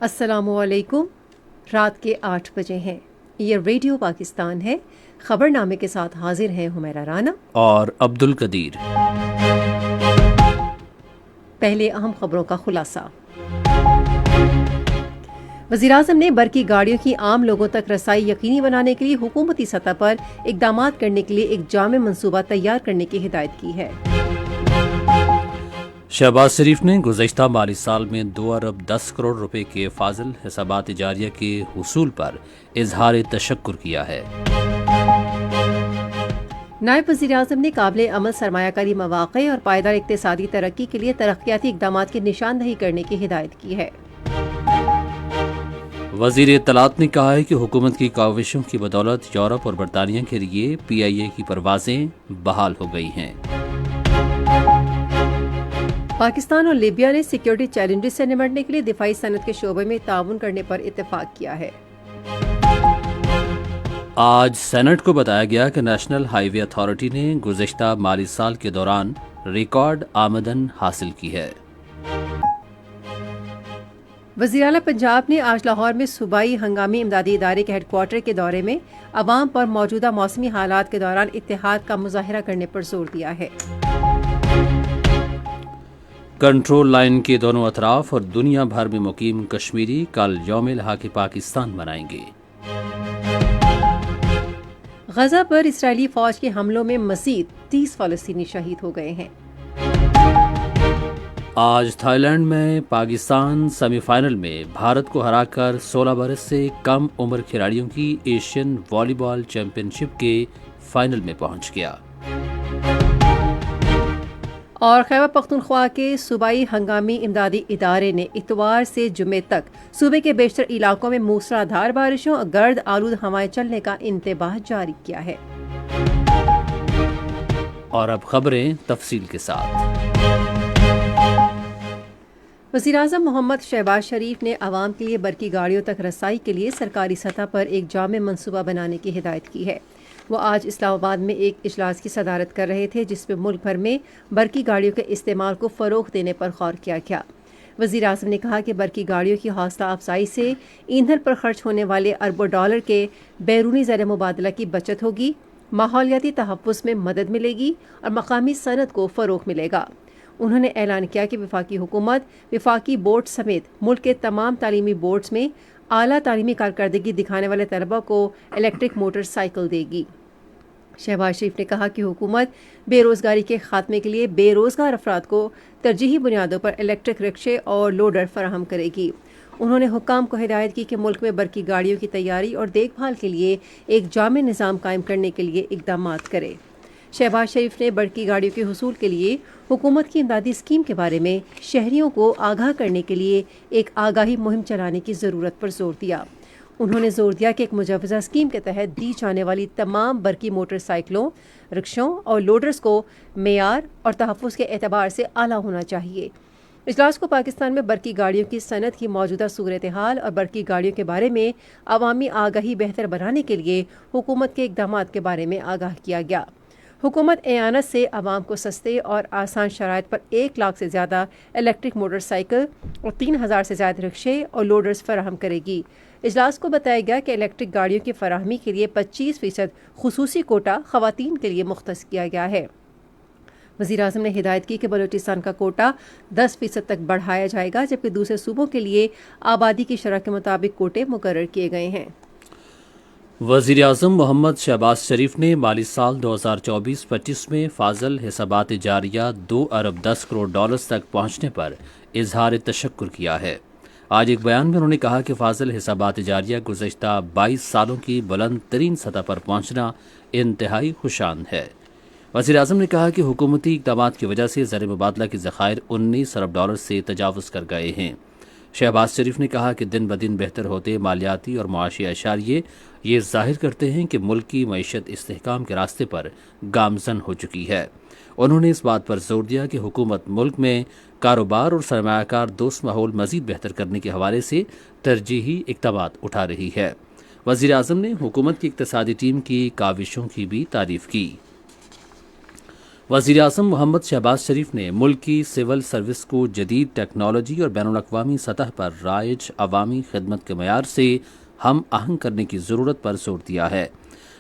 السلام علیکم۔ رات کے 8 بجے ہیں۔ یہ ریڈیو پاکستان ہے۔ خبر نامے کے ساتھ حاضر ہیں حمیرہ رانا اور عبد القدیر۔ پہلے اہم خبروں کا خلاصہ۔ وزیراعظم نے برقی گاڑیوں کی عام لوگوں تک رسائی یقینی بنانے کے لیے حکومتی سطح پر اقدامات کرنے کے لیے ایک جامع منصوبہ تیار کرنے کی ہدایت کی ہے۔ شہباز شریف نے گزشتہ مالی سال میں 2 ارب 10 کروڑ روپے کے فاضل حسابات جاریہ کے حصول پر اظہار تشکر کیا ہے۔ نائب وزیر اعظم نے قابل عمل سرمایہ کاری مواقع اور پائیدار اقتصادی ترقی کے لیے ترقیاتی اقدامات کی نشاندہی کرنے کی ہدایت کی ہے۔ وزیر اطلاعات نے کہا ہے کہ حکومت کی کاوشوں کی بدولت یورپ اور برطانیہ کے لیے PIA کی پروازیں بحال ہو گئی ہیں۔ پاکستان اور لیبیا نے سیکیورٹی چیلنجز سے نمٹنے کے لیے دفاعی صنعت کے شعبے میں تعاون کرنے پر اتفاق کیا ہے۔ آج سینٹ کو بتایا گیا کہ نیشنل ہائی وے اتھارٹی نے گزشتہ مالی سال کے دوران ریکارڈ آمدن حاصل کی ہے۔ وزیر اعلیٰ پنجاب نے آج لاہور میں صوبائی ہنگامی امدادی ادارے کے ہیڈ کوارٹر کے دورے میں عوام پر موجودہ موسمی حالات کے دوران اتحاد کا مظاہرہ کرنے پر زور دیا ہے۔ کنٹرول لائن کے دونوں اطراف اور دنیا بھر میں مقیم کشمیری کل یوم لحاق پاکستان منائیں گے۔ غزہ پر اسرائیلی فوج کے حملوں میں مزید 30 فلسطینی شہید ہو گئے ہیں۔ آج تھائی لینڈ میں پاکستان سیمی فائنل میں بھارت کو ہرا کر 16 برس سے کم عمر کھلاڑیوں کی ایشین والی بال چیمپئن شپ کے فائنل میں پہنچ گیا۔ اور خیبر پختونخوا کے صوبائی ہنگامی امدادی ادارے نے اتوار سے جمعے تک صوبے کے بیشتر علاقوں میں موسلا دھار بارشوں اور گرد آلود ہوائیں چلنے کا انتباہ جاری کیا ہے۔ اور اب خبریں تفصیل کے ساتھ۔ وزیراعظم محمد شہباز شریف نے عوام کے لیے برقی گاڑیوں تک رسائی کے لیے سرکاری سطح پر ایک جامع منصوبہ بنانے کی ہدایت کی ہے۔ وہ آج اسلام آباد میں ایک اجلاس کی صدارت کر رہے تھے جس میں ملک بھر میں برقی گاڑیوں کے استعمال کو فروغ دینے پر غور کیا گیا۔ وزیر اعظم نے کہا کہ برقی گاڑیوں کی حوصلہ افزائی سے ایندھن پر خرچ ہونے والے اربوں ڈالر کے بیرونی زر مبادلہ کی بچت ہوگی، ماحولیاتی تحفظ میں مدد ملے گی اور مقامی صنعت کو فروغ ملے گا۔ انہوں نے اعلان کیا کہ وفاقی حکومت وفاقی بورڈ سمیت ملک کے تمام تعلیمی بورڈز میں اعلیٰ تعلیمی کارکردگی دکھانے والے طلباء کو الیکٹرک موٹر سائیکل دے گی۔ شہباز شریف نے کہا کہ حکومت بے روزگاری کے خاتمے کے لیے بے روزگار افراد کو ترجیحی بنیادوں پر الیکٹرک رکشے اور لوڈر فراہم کرے گی۔ انہوں نے حکام کو ہدایت کی کہ ملک میں برقی گاڑیوں کی تیاری اور دیکھ بھال کے لیے ایک جامع نظام قائم کرنے کے لیے اقدامات کرے۔ شہباز شریف نے برقی گاڑیوں کے حصول کے لیے حکومت کی امدادی اسکیم کے بارے میں شہریوں کو آگاہ کرنے کے لیے ایک آگاہی مہم چلانے کی ضرورت پر زور دیا۔ انہوں نے زور دیا کہ ایک مجوزہ اسکیم کے تحت دی جانے والی تمام برقی موٹر سائیکلوں، رکشوں اور لوڈرز کو معیار اور تحفظ کے اعتبار سے اعلیٰ ہونا چاہیے۔ اجلاس کو پاکستان میں برقی گاڑیوں کی صنعت کی موجودہ صورتحال اور برقی گاڑیوں کے بارے میں عوامی آگاہی بہتر بنانے کے لیے حکومت کے اقدامات کے بارے میں آگاہ کیا گیا۔ حکومت اعانت سے عوام کو سستے اور آسان شرائط پر 1 لاکھ سے زیادہ الیکٹرک موٹر سائیکل اور 3000 سے زیادہ رکشے اور لوڈرز فراہم کرے گی۔ اجلاس کو بتایا گیا کہ الیکٹرک گاڑیوں کی فراہمی کے لیے 25% خصوصی کوٹا خواتین کے لیے مختص کیا گیا ہے۔ وزیر اعظم نے ہدایت کی کہ بلوچستان کا کوٹا 10% تک بڑھایا جائے گا، جبکہ دوسرے صوبوں کے لیے آبادی کی شرح کے مطابق کوٹے مقرر کیے گئے ہیں۔ وزیر اعظم محمد شہباز شریف نے مالی سال 2024-25 میں فاضل حسابات جاریہ 2 ارب 10 کروڑ ڈالرز تک پہنچنے پر اظہار تشکر کیا ہے۔ آج ایک بیان میں انہوں نے کہا کہ فاضل حسابات جاریہ گزشتہ 22 سالوں کی بلند ترین سطح پر پہنچنا انتہائی خوشامد ہے۔ وزیر اعظم نے کہا کہ حکومتی اقدامات کی وجہ سے زر مبادلہ کے ذخائر 19 ارب ڈالر سے تجاوز کر گئے ہیں۔ شہباز شریف نے کہا کہ دن بدن بہتر ہوتے مالیاتی اور معاشی اشاریے یہ ظاہر کرتے ہیں کہ ملک کی معیشت استحکام کے راستے پر گامزن ہو چکی ہے۔ انہوں نے اس بات پر زور دیا کہ حکومت ملک میں کاروبار اور سرمایہ کار دوست ماحول مزید بہتر کرنے کے حوالے سے ترجیحی اقدامات اٹھا رہی ہے۔ وزیر اعظم نے حکومت کی اقتصادی ٹیم کی کاوشوں کی بھی تعریف کی۔ وزیر اعظم محمد شہباز شریف نے ملک کی سول سروس کو جدید ٹیکنالوجی اور بین الاقوامی سطح پر رائج عوامی خدمت کے معیار سے ہم آہنگ کرنے کی ضرورت پر زور دیا ہے۔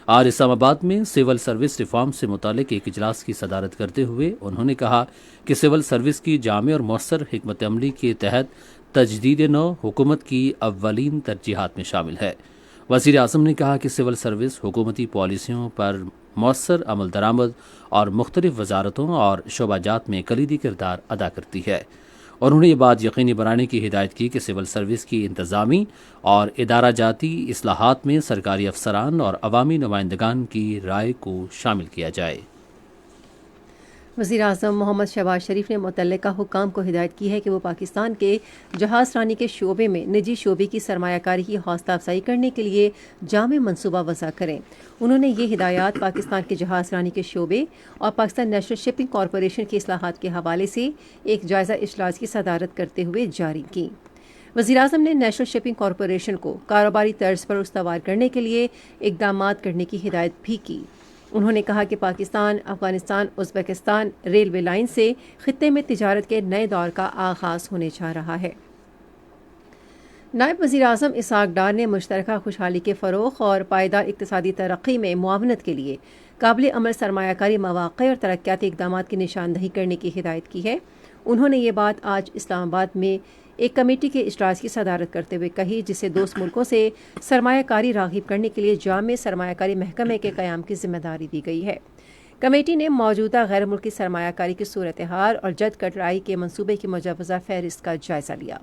آج اسلام آباد میں سول سروس ریفارم سے متعلق ایک اجلاس کی صدارت کرتے ہوئے انہوں نے کہا کہ سول سروس کی جامع اور مؤثر حکمت عملی کے تحت تجدید نو حکومت کی اولین ترجیحات میں شامل ہے۔ وزیر اعظم نے کہا کہ سول سروس حکومتی پالیسیوں پر مؤثر عمل درآمد اور مختلف وزارتوں اور شعبہ جات میں کلیدی کردار ادا کرتی ہے۔ اور انہوں نے یہ بات یقینی بنانے کی ہدایت کی کہ سول سروس کی انتظامی اور ادارہ جاتی اصلاحات میں سرکاری افسران اور عوامی نمائندگان کی رائے کو شامل کیا جائے۔ وزیر اعظم محمد شہباز شریف نے متعلقہ حکام کو ہدایت کی ہے کہ وہ پاکستان کے جہاز رانی کے شعبے میں نجی شعبے کی سرمایہ کاری کی حوصلہ افزائی کرنے کے لیے جامع منصوبہ وضع کریں۔ انہوں نے یہ ہدایات پاکستان کے جہاز رانی کے شعبے اور پاکستان نیشنل شپنگ کارپوریشن کی اصلاحات کے حوالے سے ایک جائزہ اجلاس کی صدارت کرتے ہوئے جاری کی۔ وزیر اعظم نے نیشنل شپنگ کارپوریشن کو کاروباری طرز پر استوار کرنے کے لیے اقدامات کرنے کی ہدایت بھی کی۔ انہوں نے کہا کہ Pakistan Afghanistan Uzbekistan railway line سے خطے میں تجارت کے نئے دور کا آغاز ہونے جا رہا ہے۔ نائب وزیر اعظم اسحاق ڈار نے مشترکہ خوشحالی کے فروغ اور پائیدار اقتصادی ترقی میں معاونت کے لیے قابل عمل سرمایہ کاری مواقع اور ترقیاتی اقدامات کی نشاندہی کرنے کی ہدایت کی ہے۔ انہوں نے یہ بات آج اسلام آباد میں ایک کمیٹی کے اجلاس کی صدارت کرتے ہوئے کہی، جسے دوست ملکوں سے سرمایہ کاری راغب کرنے کے لیے جامع سرمایہ کاری محکمے کے قیام کی ذمہ داری دی گئی ہے۔ کمیٹی نے موجودہ غیر ملکی سرمایہ کاری کی صورتحال اور جد کٹرائی کے منصوبے کی مجوزہ فہرست کا جائزہ لیا۔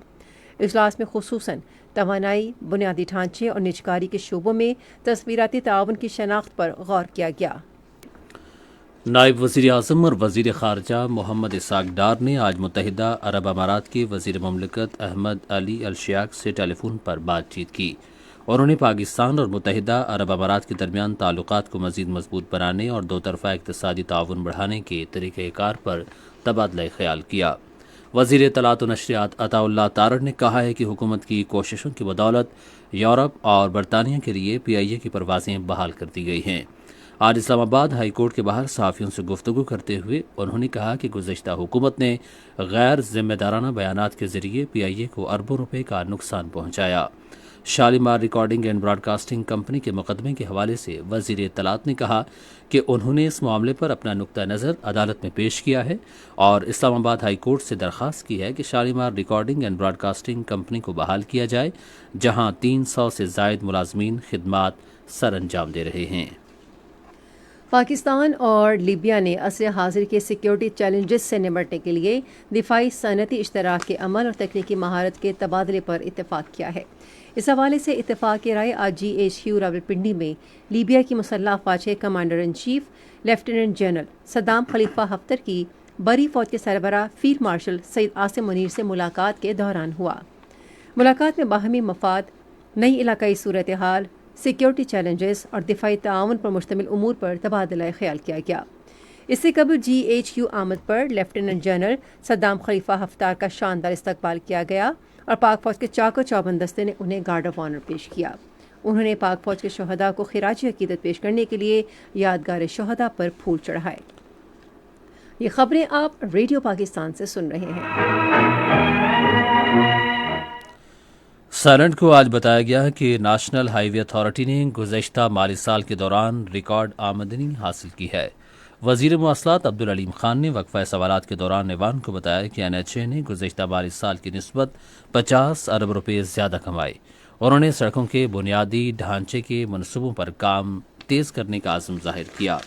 اجلاس میں خصوصاً توانائی، بنیادی ڈھانچے اور نجکاری کے شعبوں میں تصویراتی تعاون کی شناخت پر غور کیا گیا۔ نائب وزیر اعظم اور وزیر خارجہ محمد اسحاق ڈار نے آج متحدہ عرب امارات کے وزیر مملکت احمد علی الشیاخ سے ٹیلی فون پر بات چیت کی۔ انہوں نے پاکستان اور متحدہ عرب امارات کے درمیان تعلقات کو مزید مضبوط بنانے اور دو طرفہ اقتصادی تعاون بڑھانے کے طریقہ کار پر تبادلہ خیال کیا۔ وزیر اطلاعات و نشریات عطا اللہ تارڑ نے کہا ہے کہ حکومت کی کوششوں کی بدولت یورپ اور برطانیہ کے لیے PIA کی پروازیں بحال کر دی گئی ہیں۔ آج اسلام آباد ہائی کورٹ کے باہر صحافیوں سے گفتگو کرتے ہوئے انہوں نے کہا کہ گزشتہ حکومت نے غیر ذمہ دارانہ بیانات کے ذریعے PIA کو اربوں روپے کا نقصان پہنچایا۔ Shalimar recording and broadcasting company کے مقدمے کے حوالے سے وزیر اطلاعات نے کہا کہ انہوں نے اس معاملے پر اپنا نقطہ نظر عدالت میں پیش کیا ہے اور اسلام آباد ہائی کورٹ سے درخواست کی ہے کہ Shalimar recording and broadcasting company کو بحال کیا جائے، جہاں 300 سے زائد ملازمین خدمات سر انجام دے رہے ہیں۔ پاکستان اور لیبیا نے عصر حاضر کے سیکیورٹی چیلنجز سے نمٹنے کے لیے دفاعی صنعتی اشتراک کے عمل اور تکنیکی مہارت کے تبادلے پر اتفاق کیا ہے۔ اس حوالے سے اتفاق رائے آج GHQ راولپنڈی میں لیبیا کی مسلح افواج کے commander in chief lieutenant general Saddam Khalifa Haftar کی بری فوج کے سربراہ فیلڈ مارشل سید عاصم منیر سے ملاقات کے دوران ہوا۔ ملاقات میں باہمی مفاد، نئی علاقائی صورتحال، سیکیورٹی چیلنجز اور دفاعی تعاون پر مشتمل امور پر تبادلہ خیال کیا گیا۔ اس سے قبل GHQ آمد پر lieutenant general Saddam Khalifa Haftar کا شاندار استقبال کیا گیا اور پاک فوج کے چاق و چوبند دستے نے انہیں گارڈ آف آنر پیش کیا۔ انہوں نے پاک فوج کے شہداء کو خراج عقیدت پیش کرنے کے لیے یادگار شہداء پر پھول چڑھائے۔ یہ خبریں آپ ریڈیو پاکستان سے سن رہے ہیں۔ سیلنٹ کو آج بتایا گیا کہ نیشنل ہائی وے اتھارٹی نے گزشتہ مالی سال کے دوران ریکارڈ آمدنی حاصل کی ہے۔ وزیر مواصلات عبدالعلیم خان نے وقفہ سوالات کے دوران ایوان کو بتایا کہ NHA نے گزشتہ مالی سال کی نسبت 50 ارب روپے زیادہ کمائے۔ انہوں نے سڑکوں کے بنیادی ڈھانچے کے منصوبوں پر کام تیز کرنے کا عزم ظاہر کیا۔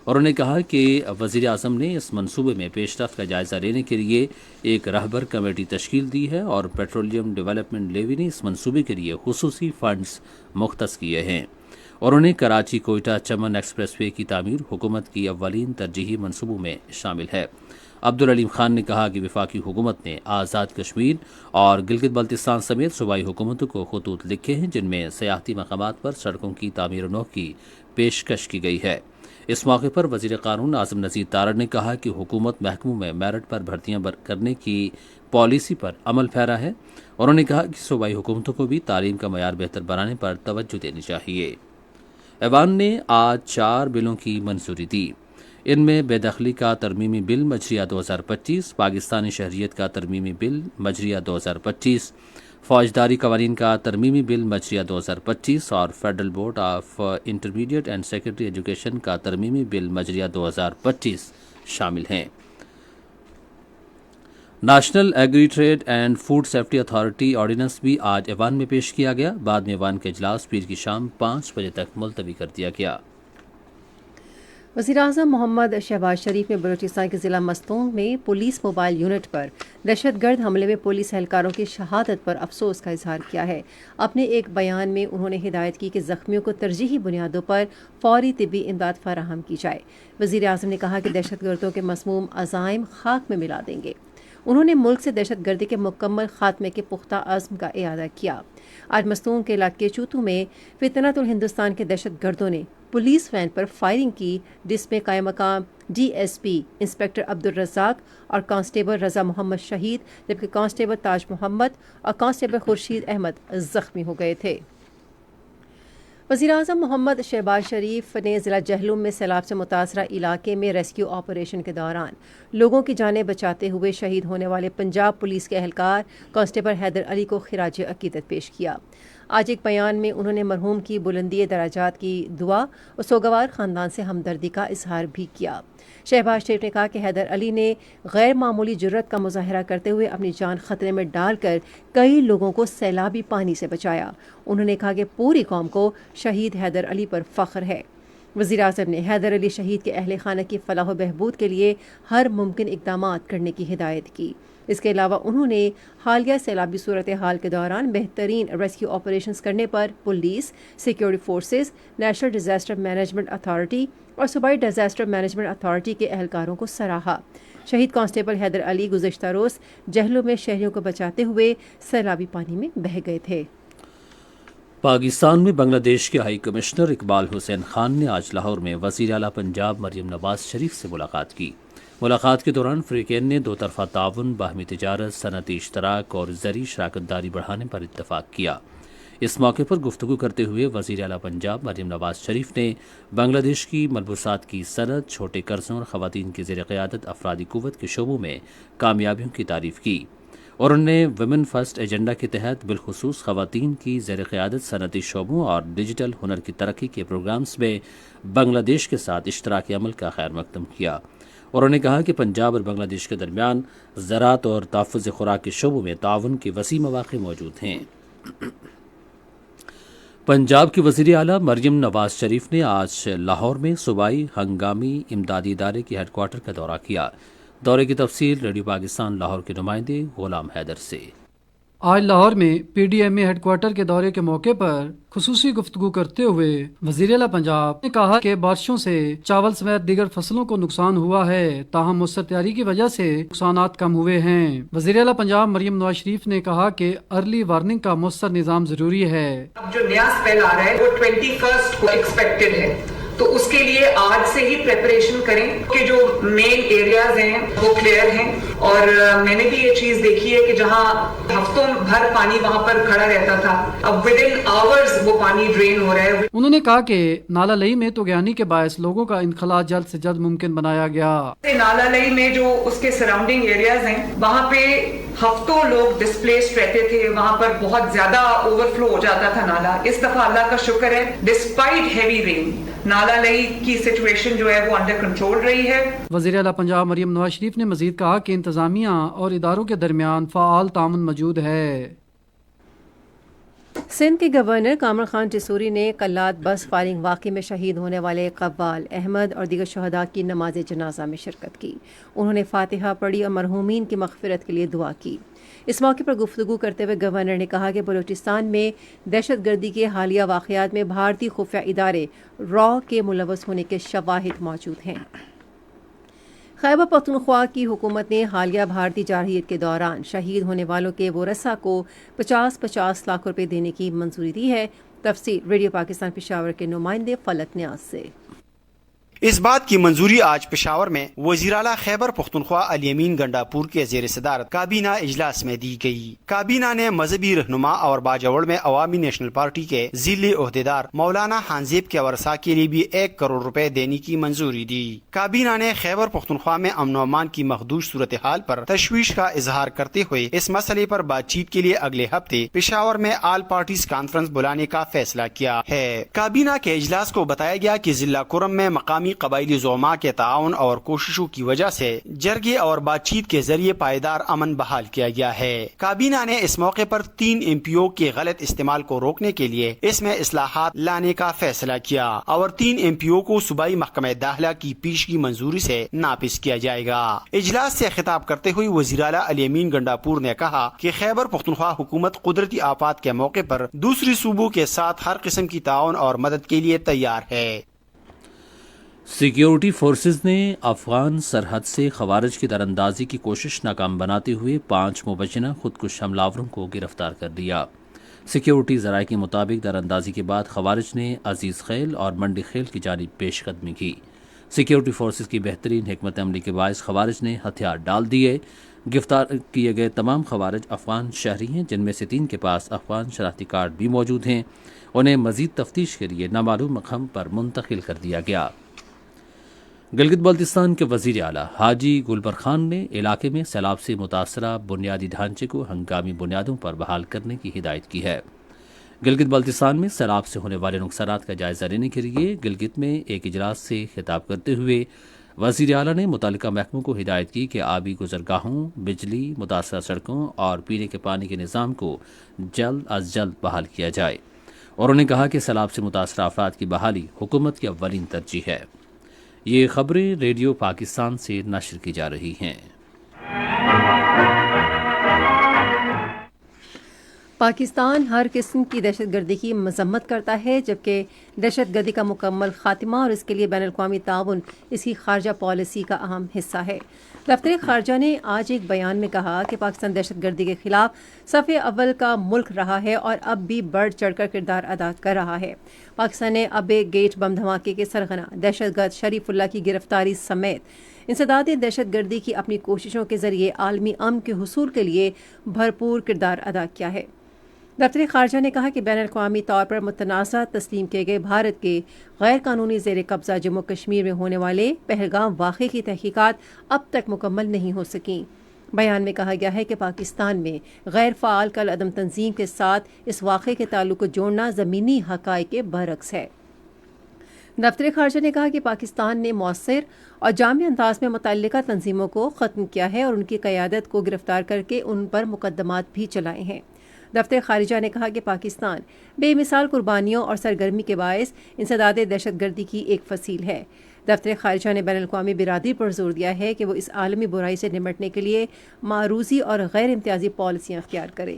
انہوں نے کہا کہ وزیر اعظم نے اس منصوبے میں پیش رفت کا جائزہ لینے کے لیے ایک رہبر کمیٹی تشکیل دی ہے اور پیٹرولیم ڈیولپمنٹ لیوی نے اس منصوبے کے لیے خصوصی فنڈز مختص کیے ہیں۔ انہوں نے کراچی کوئٹہ چمن ایکسپریس وے کی تعمیر حکومت کی اولین ترجیحی منصوبوں میں شامل ہے۔ عبدالعلیم خان نے کہا کہ وفاقی حکومت نے آزاد کشمیر اور گلگت بلتستان سمیت صوبائی حکومتوں کو خطوط لکھے ہیں جن میں سیاحتی مقامات پر سڑکوں کی تعمیر نو کی پیشکش کی گئی ہے۔ اس موقع پر وزیر قانون اعظم نذیر تارڑ نے کہا کہ حکومت محکموں میں میرٹ پر بھرتیاں کرنے کی پالیسی پر عمل پیرا ہے۔ انہوں نے کہا کہ صوبائی حکومتوں کو بھی تعلیم کا معیار بہتر بنانے پر توجہ دینی چاہیے۔ ایوان نے آج 4 بلوں کی منظوری دی۔ ان میں بے دخلی کا ترمیمی بل مجریہ 2025، پاکستانی شہریت کا ترمیمی بل مجریہ 2025، فوجداری قوانین کا ترمیمی بل مجریہ 2025 اور federal board of intermediate and secondary education کا ترمیمی بل مجریہ 2025 شامل ہیں۔ National agri trade and food safety authority ordinance بھی آج ایوان میں پیش کیا گیا، بعد میں ایوان کا اجلاس پیر کی شام 5 بجے تک ملتوی کر دیا گیا۔ وزیراعظم محمد شہباز شریف نے بلوچستان کے ضلع مستونگ میں پولیس موبائل یونٹ پر دہشت گرد حملے میں پولیس اہلکاروں کی شہادت پر افسوس کا اظہار کیا ہے۔ اپنے ایک بیان میں انہوں نے ہدایت کی کہ زخمیوں کو ترجیحی بنیادوں پر فوری طبی امداد فراہم کی جائے۔ وزیراعظم نے کہا کہ دہشت گردوں کے مسموم عزائم خاک میں ملا دیں گے۔ انہوں نے ملک سے دہشت گردی کے مکمل خاتمے کے پختہ عزم کا اعادہ کیا۔ آج مستونگ کے علاقے چوتو میں فطنت الہندوستان کے دہشت گردوں نے پولیس وین پر فائرنگ کی، جس میں قائم مقام D S P inspector Abdul Razzaq اور کانسٹیبل رضا محمد شہید، جبکہ کانسٹیبل تاج محمد اور کانسٹیبل خورشید احمد زخمی ہو گئے تھے۔ وزیراعظم محمد شہباز شریف نے ضلع جہلم میں سیلاب سے متاثرہ علاقے میں ریسکیو آپریشن کے دوران لوگوں کی جانیں بچاتے ہوئے شہید ہونے والے پنجاب پولیس کے اہلکار کانسٹیبل حیدر علی کو خراج عقیدت پیش کیا۔ آج ایک بیان میں انہوں نے مرحوم کی بلندی درجات کی دعا اور سوگوار خاندان سے ہمدردی کا اظہار بھی کیا۔ شہباز شریف نے کہا کہ حیدر علی نے غیر معمولی جرت کا مظاہرہ کرتے ہوئے اپنی جان خطرے میں ڈال کر کئی لوگوں کو سیلابی پانی سے بچایا۔ انہوں نے کہا کہ پوری قوم کو شہید حیدر علی پر فخر ہے۔ وزیراعظم نے حیدر علی شہید کے اہل خانہ کی فلاح و بہبود کے لیے ہر ممکن اقدامات کرنے کی ہدایت کی۔ اس کے علاوہ انہوں نے حالیہ سیلابی صورتحال کے دوران بہترین ریسکیو آپریشنز کرنے پر police, security forces, national disaster management authority اور صوبائی ڈیزاسٹر مینجمنٹ اتھارٹی کے اہلکاروں کو سراہا۔ شہید کانسٹیبل حیدر علی گزشتہ روز جہلم میں شہریوں کو بچاتے ہوئے سیلابی پانی میں بہہ گئے تھے۔ پاکستان میں بنگلہ دیش کے ہائی کمشنر اقبال حسین خان نے آج لاہور میں وزیر اعلیٰ پنجاب مریم نواز شریف سے ملاقات کی۔ ملاقات کے دوران فریقین نے دو طرفہ تعاون، باہمی تجارت، صنعتی اشتراک اور زرعی شراکت داری بڑھانے پر اتفاق کیا۔ اس موقع پر گفتگو کرتے ہوئے وزیر اعلیٰ پنجاب مریم نواز شریف نے بنگلہ دیش کی ملبوسات کی صنعت، چھوٹے قرضوں اور خواتین کی زیر قیادت افرادی قوت کے شعبوں میں کامیابیوں کی تعریف کی، اور انہوں نے ویمن فرسٹ ایجنڈا کے تحت بالخصوص خواتین کی زیر قیادت صنعتی شعبوں اور ڈیجیٹل ہنر کی ترقی کے پروگرامز میں بنگلہ دیش کے ساتھ اشتراک عمل کا خیر مقدم کیا، اور انہوں نے کہا کہ پنجاب اور بنگلہ دیش کے درمیان زراعت اور تحفظ خوراک کے شعبوں میں تعاون کے وسیع مواقع موجود ہیں۔ پنجاب کی وزیر اعلیٰ مریم نواز شریف نے آج لاہور میں صوبائی ہنگامی امدادی ادارے کے ہیڈ کوارٹر کا دورہ کیا۔ دورے کی تفصیل ریڈیو پاکستان لاہور کے نمائندے غلام حیدر سے۔ آج لاہور میں پی ڈی ایم اے ہیڈ کوارٹر کے دورے کے موقع پر خصوصی گفتگو کرتے ہوئے وزیر اعلیٰ پنجاب نے کہا کہ بارشوں سے چاول سمیت دیگر فصلوں کو نقصان ہوا ہے، تاہم مؤثر تیاری کی وجہ سے نقصانات کم ہوئے ہیں۔ وزیر اعلیٰ پنجاب مریم نواز شریف نے کہا کہ ارلی وارننگ کا مؤثر نظام ضروری ہے۔ اب جو نیا اسپیل آ رہا ہے وہ 21 کو ایکسپیکٹڈ ہے، تو اس کے لیے آج سے ہی پریپریشن کریں کہ جو مین ایریاز ہیں وہ کلیئر ہیں، اور میں نے بھی یہ چیز دیکھی ہے کہ جہاں ہفتوں بھر پانی وہاں پر کھڑا رہتا تھا، اب ود ان آورز وہ پانی ڈرین ہو رہا ہے۔ انہوں نے کہا کہ نالا لئی میں طغیانی کے باعث لوگوں کا انخلاء جلد سے جلد ممکن بنایا گیا۔ نالا لئی میں جو اس کے سراؤنڈنگ ایریاز ہیں وہاں پہ ہفتوں لوگ ڈسپلیسڈ رہتے تھے، وہاں پر بہت زیادہ اوور فلو ہو جاتا تھا نالا۔ اس دفعہ اللہ کا شکر ہے ڈسپائٹ ہیوی رین نالا لئی کی سچویشن جو ہے وہ انڈر کنٹرول رہی ہے۔ وزیر اعلیٰ پنجاب مریم نواز شریف نے مزید کہا کہ انتظامیہ اور اداروں کے درمیان فعال تعاون موجود ہے۔ سندھ کے گورنر کامران خان جسوری نے کلات بس فائرنگ واقعے میں شہید ہونے والے قوال احمد اور دیگر شہداء کی نماز جنازہ میں شرکت کی۔ انہوں نے فاتحہ پڑھی اور مرحومین کی مغفرت کے لیے دعا کی۔ اس موقع پر گفتگو کرتے ہوئے گورنر نے کہا کہ بلوچستان میں دہشت گردی کے حالیہ واقعات میں بھارتی خفیہ ادارے را کے ملوث ہونے کے شواہد موجود ہیں۔ خیبر پختونخوا کی حکومت نے حالیہ بھارتی جارحیت کے دوران شہید ہونے والوں کے ورثاء کو 50 لاکھ روپے دینے کی منظوری دی ہے۔ تفصیل ریڈیو پاکستان پشاور کے نمائندے فلک نیاز سے۔ اس بات کی منظوری آج پشاور میں وزیر اعلیٰ خیبر پختونخوا الیمین گنڈاپور کے زیر صدارت کابینہ اجلاس میں دی گئی۔ کابینہ نے مذہبی رہنما اور باجوڑ میں عوامی نیشنل پارٹی کے ذیلی عہدیدار مولانا حنزیب کے ورثاء کے لیے بھی 1 کروڑ روپے دینے کی منظوری دی۔ کابینہ نے خیبر پختونخوا میں امن و امان کی مخدوش صورتحال پر تشویش کا اظہار کرتے ہوئے اس مسئلے پر بات چیت کے لیے اگلے ہفتے پشاور میں آل پارٹیز کانفرنس بلانے کا فیصلہ کیا ہے۔ کابینہ کے اجلاس کو بتایا گیا کہ ضلع کرم میں مقامی قبائلی زعماء کے تعاون اور کوششوں کی وجہ سے جرگے اور بات چیت کے ذریعے پائیدار امن بحال کیا گیا ہے۔ کابینہ نے اس موقع پر 3 MPO کے غلط استعمال کو روکنے کے لیے اس میں اصلاحات لانے کا فیصلہ کیا اور 3 MPO کو صوبائی محکمہ داخلہ کی پیشگی منظوری سے ناپس کیا جائے گا۔ اجلاس سے خطاب کرتے ہوئے وزیر اعلیٰ الیمین گنڈاپور نے کہا کہ خیبر پختونخوا حکومت قدرتی آفات کے موقع پر دوسری صوبوں کے ساتھ ہر قسم کی تعاون اور مدد کے لیے تیار ہے۔ سیکیورٹی فورسز نے افغان سرحد سے خوارج کی دراندازی کی کوشش ناکام بناتے ہوئے 5 مبینہ خودکش حملہ آوروں کو گرفتار کر لیا۔ سیکیورٹی ذرائع کے مطابق دراندازی کے بعد خوارج نے عزیز خیل اور منڈی خیل کی جانب پیش قدمی کی۔ سیکیورٹی فورسز کی بہترین حکمت عملی کے باعث خوارج نے ہتھیار ڈال دیے۔ گرفتار کیے گئے تمام خوارج افغان شہری ہیں، جن میں سے 3 کے پاس افغان شناختی کارڈ بھی موجود ہیں۔ انہیں مزید تفتیش کے لیے نامعلوم مقام پر منتقل کر دیا گیا۔ گلگت بلتستان کے وزیر اعلیٰ حاجی گلبر خان نے علاقے میں سیلاب سے متاثرہ بنیادی ڈھانچے کو ہنگامی بنیادوں پر بحال کرنے کی ہدایت کی ہے۔ گلگت بلتستان میں سیلاب سے ہونے والے نقصانات کا جائزہ لینے کے لیے گلگت میں ایک اجلاس سے خطاب کرتے ہوئے وزیر اعلیٰ نے متعلقہ محکموں کو ہدایت کی کہ آبی گزرگاہوں، بجلی، متاثرہ سڑکوں اور پینے کے پانی کے نظام کو جلد از جلد بحال کیا جائے، اور انہوں نے کہا کہ سیلاب سے متاثرہ افراد کی بحالی حکومت کی اولین ترجیح ہے۔ یہ خبریں ریڈیو پاکستان سے نشر کی جا رہی ہیں۔ پاکستان ہر قسم کی دہشت گردی کی مذمت کرتا ہے، جبکہ دہشت گردی کا مکمل خاتمہ اور اس کے لیے بین الاقوامی تعاون اس کی خارجہ پالیسی کا اہم حصہ ہے۔ دفتر خارجہ نے آج ایک بیان میں کہا کہ پاکستان دہشت گردی کے خلاف صف اول کا ملک رہا ہے اور اب بھی بڑھ چڑھ کر کردار ادا کر رہا ہے۔ پاکستان نے اب ایک گیٹ بم دھماکے کے سرغنہ دہشت گرد شریف اللہ کی گرفتاری سمیت انسداد دہشت گردی کی اپنی کوششوں کے ذریعے عالمی امن کے حصول کے لیے بھرپور کردار ادا کیا ہے۔ دفتر خارجہ نے کہا کہ بین الاقوامی طور پر متنازع تسلیم کیے گئے بھارت کے غیر قانونی زیر قبضہ جموں کشمیر میں ہونے والے پہلگام واقعے کی تحقیقات اب تک مکمل نہیں ہو سکیں۔ بیان میں کہا گیا ہے کہ پاکستان میں غیر فعال کل عدم تنظیم کے ساتھ اس واقعے کے تعلق کو جوڑنا زمینی حقائق کے برعکس ہے۔ دفتر خارجہ نے کہا کہ پاکستان نے مؤثر اور جامع انداز میں متعلقہ تنظیموں کو ختم کیا ہے اور ان کی قیادت کو گرفتار کر کے ان پر مقدمات بھی چلائے ہیں۔ دفتر خارجہ نے کہا کہ پاکستان بے مثال قربانیوں اور سرگرمی کے باعث انسداد دہشت گردی کی ایک فصیل ہے۔ دفتر خارجہ نے بین الاقوامی برادری پر زور دیا ہے کہ وہ اس عالمی برائی سے نمٹنے کے لیے معروضی اور غیر امتیازی پالیسیاں اختیار کرے۔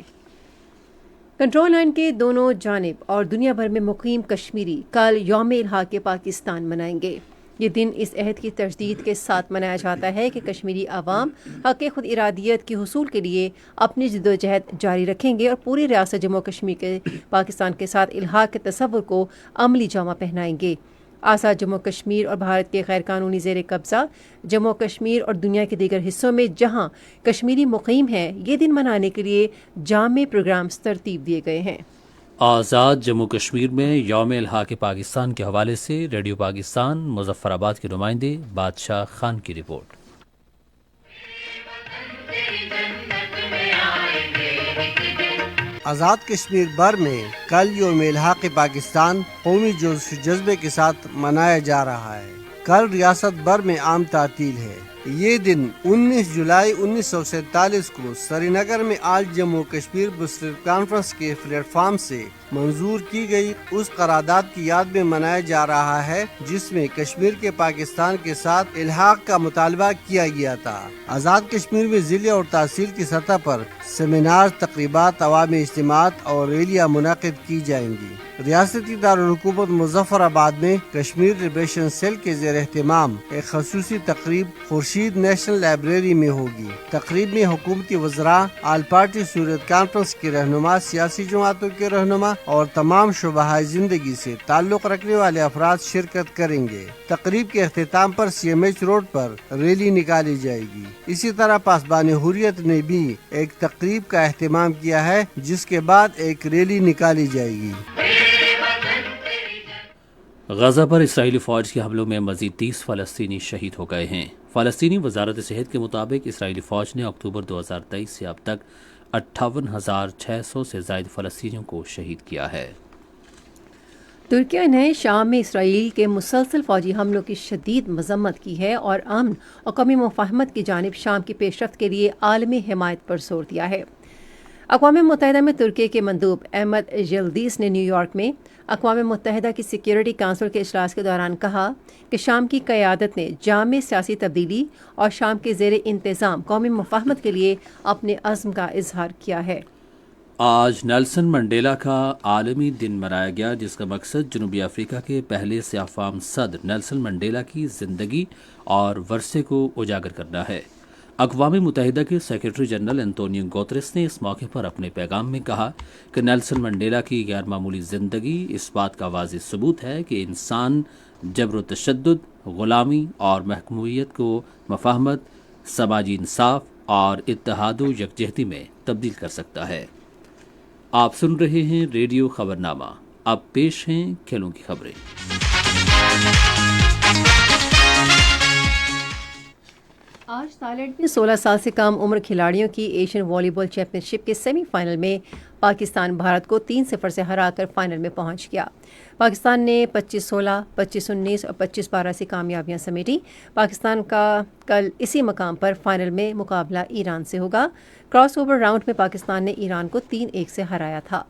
کنٹرول لائن کے دونوں جانب اور دنیا بھر میں مقیم کشمیری کل یوم الحاق پاکستان منائیں گے۔ یہ دن اس عہد کی تجدید کے ساتھ منایا جاتا ہے کہ کشمیری عوام حق خود ارادیت کے حصول کے لیے اپنی جدوجہد جاری رکھیں گے اور پوری ریاست جموں کشمیر کے پاکستان کے ساتھ الحاق کے تصور کو عملی جامہ پہنائیں گے۔ آزاد جموں کشمیر اور بھارت کے غیر قانونی زیر قبضہ جموں کشمیر اور دنیا کے دیگر حصوں میں جہاں کشمیری مقیم ہیں، یہ دن منانے کے لیے جامع پروگرامز ترتیب دیے گئے ہیں۔ آزاد جموں کشمیر میں یوم الحاق پاکستان کے حوالے سے ریڈیو پاکستان مظفر آباد کے نمائندے بادشاہ خان کی رپورٹ۔ آزاد کشمیر بھر میں کل یوم الحاق پاکستان قومی جوش و جذبے کے ساتھ منایا جا رہا ہے۔ کل ریاست بھر میں عام تعطیل ہے۔ یہ دن 19 جولائی 1947 کو سری نگر میں آل جموں کشمیر بسٹر کانفرنس کے پلیٹ فارم سے منظور کی گئی اس قرارداد کی یاد میں منایا جا رہا ہے جس میں کشمیر کے پاکستان کے ساتھ الحاق کا مطالبہ کیا گیا تھا۔ آزاد کشمیر میں ضلع اور تحصیل کی سطح پر سیمینار، تقریبات، عوامی اجتماعات اور ریلیاں منعقد کی جائیں گی۔ ریاستی دارالحکومت مظفر آباد میں کشمیر لبریشن سیل کے زیر اہتمام ایک خصوصی تقریب خورشید نیشنل لائبریری میں ہوگی۔ تقریب میں حکومتی وزراء، آل پارٹی صورت کانفرنس کے رہنما، سیاسی جماعتوں کے رہنما، اور تمام شعبہ زندگی سے تعلق رکھنے والے افراد شرکت کریں گے۔ تقریب کے اختتام پر CMH روڈ پر ریلی نکالی جائے گی۔ اسی طرح پاسبان حریت نے بھی ایک تقریب کا اہتمام کیا ہے، جس کے بعد ایک ریلی نکالی جائے گی۔ غزہ پر اسرائیلی فوج کے حملوں میں مزید 30 فلسطینی شہید ہو گئے ہیں۔ فلسطینی وزارت صحت کے مطابق اسرائیلی فوج نے اکتوبر 2023 سے اب تک 58,600 سے زائد فلسطینیوں کو شہید کیا ہے۔ ترکیہ نے شام میں اسرائیل کے مسلسل فوجی حملوں کی شدید مذمت کی ہے اور امن اور قومی مفاہمت کی جانب شام کی پیش رفت کے لیے عالمی حمایت پر زور دیا ہے۔ اقوام متحدہ میں ترکی کے مندوب احمد یلدیز نے نیو یارک میں اقوام متحدہ کی سیکیورٹی کونسل کے اجلاس کے دوران کہا کہ شام کی قیادت نے جامع سیاسی تبدیلی اور شام کے زیر انتظام قومی مفاہمت کے لیے اپنے عزم کا اظہار کیا ہے۔ آج نیلسن منڈیلا کا عالمی دن منایا گیا، جس کا مقصد جنوبی افریقہ کے پہلے سیاہ فام صدر نیلسن منڈیلا کی زندگی اور ورثے کو اجاگر کرنا ہے۔ اقوام متحدہ کے سیکرٹری جنرل انتونیو گوتریس نے اس موقع پر اپنے پیغام میں کہا کہ نیلسن منڈیلا کی غیر معمولی زندگی اس بات کا واضح ثبوت ہے کہ انسان جبر و تشدد، غلامی اور محکومیت کو مفاہمت، سماجی انصاف اور اتحاد و یکجہتی میں تبدیل کر سکتا ہے۔ آپ سن رہے ہیں ریڈیو خبرنامہ۔ اب پیش ہیں کھیلوں کی خبریں۔ آج تھائیلینڈ میں 16 سال سے کم عمر کھلاڑیوں کی ایشین والی بال چیمپئن شپ کے سیمی فائنل میں پاکستان بھارت کو 3-0 سے ہرا کر فائنل میں پہنچ گیا۔ پاکستان نے 25-16، 25-19 اور 25-12 سے کامیابیاں سمیٹی۔ پاکستان کا کل اسی مقام پر فائنل میں مقابلہ ایران سے ہوگا۔ کراس اوور راؤنڈ میں پاکستان نے ایران کو 3-1 سے ہرایا تھا۔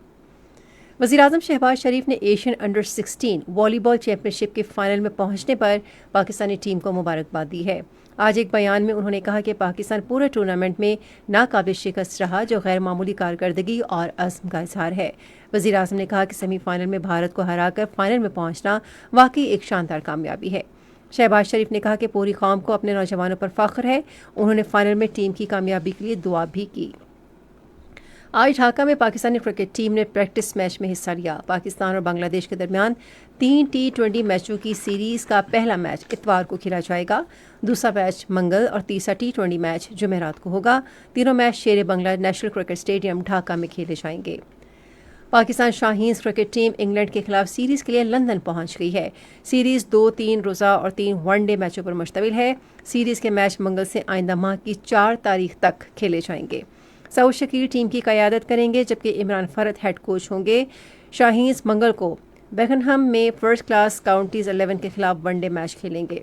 وزیراعظم شہباز شریف نے ایشین انڈر 16 والی بال چیمپئن شپ کے فائنل میں پہنچنے پر پاکستانی ٹیم کو مبارکباد دی ہے۔ آج ایک بیان میں انہوں نے کہا کہ پاکستان پورے ٹورنامنٹ میں ناقابل شکست رہا، جو غیر معمولی کارکردگی اور عزم کا اظہار ہے۔ وزیراعظم نے کہا کہ سیمی فائنل میں بھارت کو ہرا کر فائنل میں پہنچنا واقعی ایک شاندار کامیابی ہے۔ شہباز شریف نے کہا کہ پوری قوم کو اپنے نوجوانوں پر فخر ہے۔ انہوں نے فائنل میں ٹیم کی کامیابی کے لیے دعا بھی کی۔ آج ڈھاکہ میں پاکستانی کرکٹ ٹیم نے پریکٹس میچ میں حصہ لیا۔ پاکستان اور بنگلہ دیش کے درمیان 3 T20 میچوں کی سیریز کا پہلا میچ اتوار کو کھیلا جائے گا، دوسرا میچ منگل اور تیسرا T20 میچ جمعرات کو ہوگا۔ تینوں میچ شیر بنگلہ نیشنل کرکٹ اسٹیڈیم ڈھاکہ میں کھیلے جائیں گے۔ پاکستان شاہینز کرکٹ ٹیم انگلینڈ کے خلاف سیریز کے لیے لندن پہنچ گئی ہے۔ سیریز 2 3 روزہ اور 3 ون ڈے میچوں پر مشتمل ہے۔ سیریز کے میچ منگل سے آئندہ ماہ کی 4 تاریخ تک کھیلے جائیں گے۔ سعود شکیل ٹیم کی قیادت کریں گے، جبکہ عمران فرد ہیڈ کوچ ہوں گے۔ شاہینز منگل کو بیکنہم میں فرسٹ کلاس کاؤنٹیز 11 کے خلاف ون ڈے میچ کھیلیں گے۔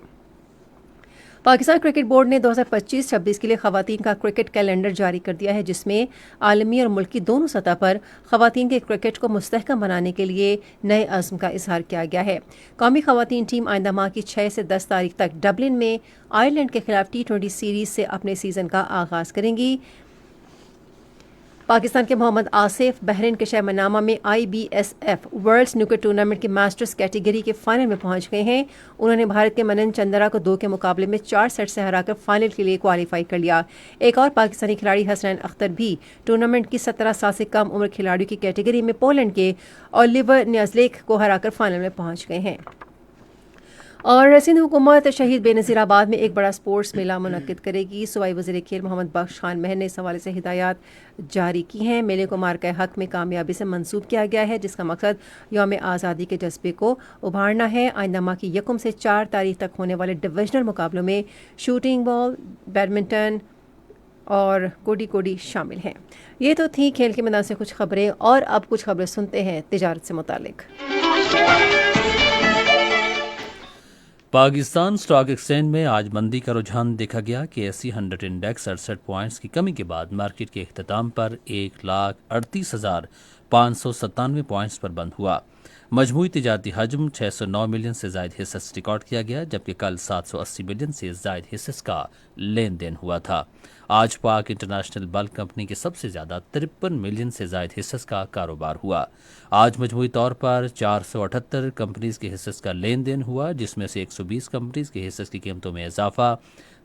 پاکستان کرکٹ بورڈ نے 2025-26 کے لیے خواتین کا کرکٹ کیلنڈر جاری کر دیا ہے، جس میں عالمی اور ملکی دونوں سطح پر خواتین کے کرکٹ کو مستحکم بنانے کے لیے نئے عزم کا اظہار کیا گیا ہے۔ قومی خواتین ٹیم آئندہ ماہ کی 6 سے 10 تاریخ تک ڈبلن میں آئرلینڈ کے خلاف T20 سیریز سے اپنے سیزن کا آغاز کریں گی۔ پاکستان کے محمد آصف بحرین کے شہر منامہ میں IBSF ورلڈ سنوکر ٹورنامنٹ کے ماسٹرز کیٹیگری کے فائنل میں پہنچ گئے ہیں۔ انہوں نے بھارت کے منن چندرا کو 2 کے مقابلے میں 4 سیٹ سے ہرا کر فائنل کے لیے کوالیفائی کر لیا۔ ایک اور پاکستانی کھلاڑی حسنین اختر بھی ٹورنامنٹ کی 17 سال سے کم عمر کھلاڑیوں کی کیٹیگری میں پولینڈ کے اولیور نیازلیک کو ہرا کر فائنل میں پہنچ گئے ہیں۔ اور سندھ حکومت شہید بے نظیر آباد میں ایک بڑا سپورٹس میلہ منعقد کرے گی۔ صوبائی وزیر کھیل محمد بخش خان مہر نے اس حوالے سے ہدایات جاری کی ہیں۔ میلے کو مارکہ حق میں کامیابی سے منسوب کیا گیا ہے، جس کا مقصد یوم آزادی کے جذبے کو ابھارنا ہے۔ آئندہ ماہ کی 1 سے 4 تاریخ تک ہونے والے ڈویژنل مقابلوں میں شوٹنگ بال، بیڈمنٹن اور کوڈی شامل ہیں۔ یہ تو تھیں کھیل کے میدان سے کچھ خبریں، اور اب کچھ خبریں سنتے ہیں تجارت سے متعلق۔ پاکستان اسٹاک ایکسچینج میں آج مندی کا رجحان دیکھا گیا کہ ایسی 100 انڈیکس 68 پوائنٹس کی کمی کے بعد مارکیٹ کے اختتام پر 1,38,597 پوائنٹس پر بند ہوا۔ مجموعی تجارتی حجم 609 ملین سے زائد حصص ریکارڈ کیا گیا، جبکہ کل 780 ملین سے زائد حصص کا لین دین ہوا تھا۔ آج پاک انٹرنیشنل بلک کمپنی کے سب سے زیادہ 53 ملین سے زائد حصص کا کاروبار ہوا۔ آج مجموعی طور پر 478 کمپنیز کے حصص کا لین دین ہوا، جس میں سے 120 کمپنیز کے حصص کی قیمتوں میں اضافہ،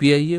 PIA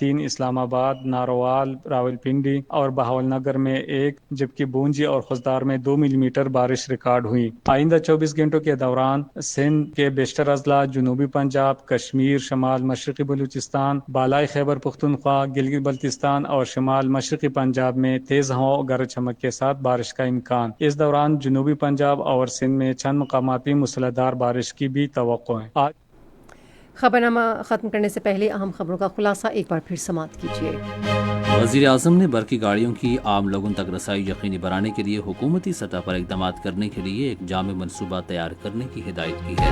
3, اسلام آباد، ناروال، راولپنڈی اور بہاولنگر میں 1 جبکہ بونجی اور خضدار میں 2 ملی میٹر بارش ریکارڈ ہوئی۔ آئندہ 24 گھنٹوں کے دوران سندھ کے بیشتر اضلاع، جنوبی پنجاب، کشمیر، شمال مشرقی بلوچستان، بالائی خیبر پختونخوا، گلگت بلتستان اور شمال مشرقی پنجاب میں تیز ہواؤں، گرج چمک کے ساتھ بارش کا امکان۔ اس دوران جنوبی پنجاب اور سندھ میں چند مقامات پہ موسلادھار بارش کی بھی توقع ہے۔ خبرنامہ ختم کرنے سے پہلے اہم خبروں کا خلاصہ ایک بار پھر سماعت کیجیے۔ وزیر اعظم نے برقی گاڑیوں کی عام لوگوں تک رسائی یقینی بنانے کے لیے حکومتی سطح پر اقدامات کرنے کے لیے ایک جامع منصوبہ تیار کرنے کی ہدایت کی ہے۔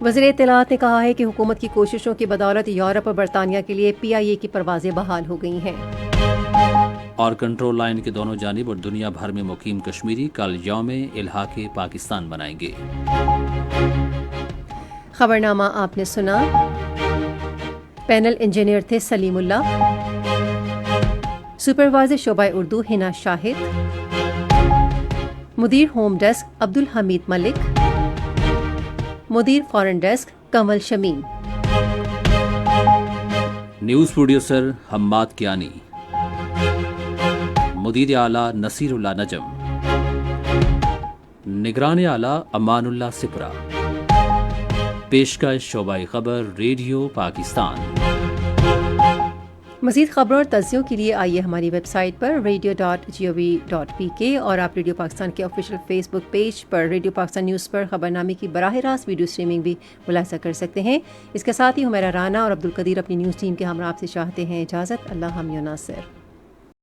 وزیر اطلاعات نے کہا ہے کہ حکومت کی کوششوں کی بدولت یورپ اور برطانیہ کے لیے PIA کی پروازیں بحال ہو گئی ہیں۔ اور کنٹرول لائن کے دونوں جانب اور دنیا بھر میں مقیم کشمیری کل یوم الحاق پاکستان منائیں گے۔ خبرنامہ آپ نے سنا۔ پینل انجینئر تھے سلیم اللہ، سپروائزر شعبہ اردو ہنا شاہد، مدیر ہوم ڈیسک عبدالحمید ملک، مدیر فورن ڈیسک کمل شمیم، نیوز پروڈیوسر حماد کیانی، مدیر اعلیٰ نصیر اللہ نجم، نگران اعلیٰ امان اللہ سپرا، پیشکش شعبہ خبر ریڈیو پاکستان۔ مزید خبروں اور تجزیوں کے لیے آئیے ہماری ویب سائٹ پر radio.gov.pk اور آپ ریڈیو پاکستان کے آفیشیل فیس بک پیج پر ریڈیو پاکستان نیوز پر خبرنامے کی براہ راست ویڈیو اسٹریمنگ بھی ملاحظہ کر سکتے ہیں۔ اس کے ساتھ ہی ہمیرا رانا اور عبدالقدیر اپنی نیوز ٹیم کے ہمراہ آپ سے چاہتے ہیں اجازت۔ اللہ حامی و ناصر۔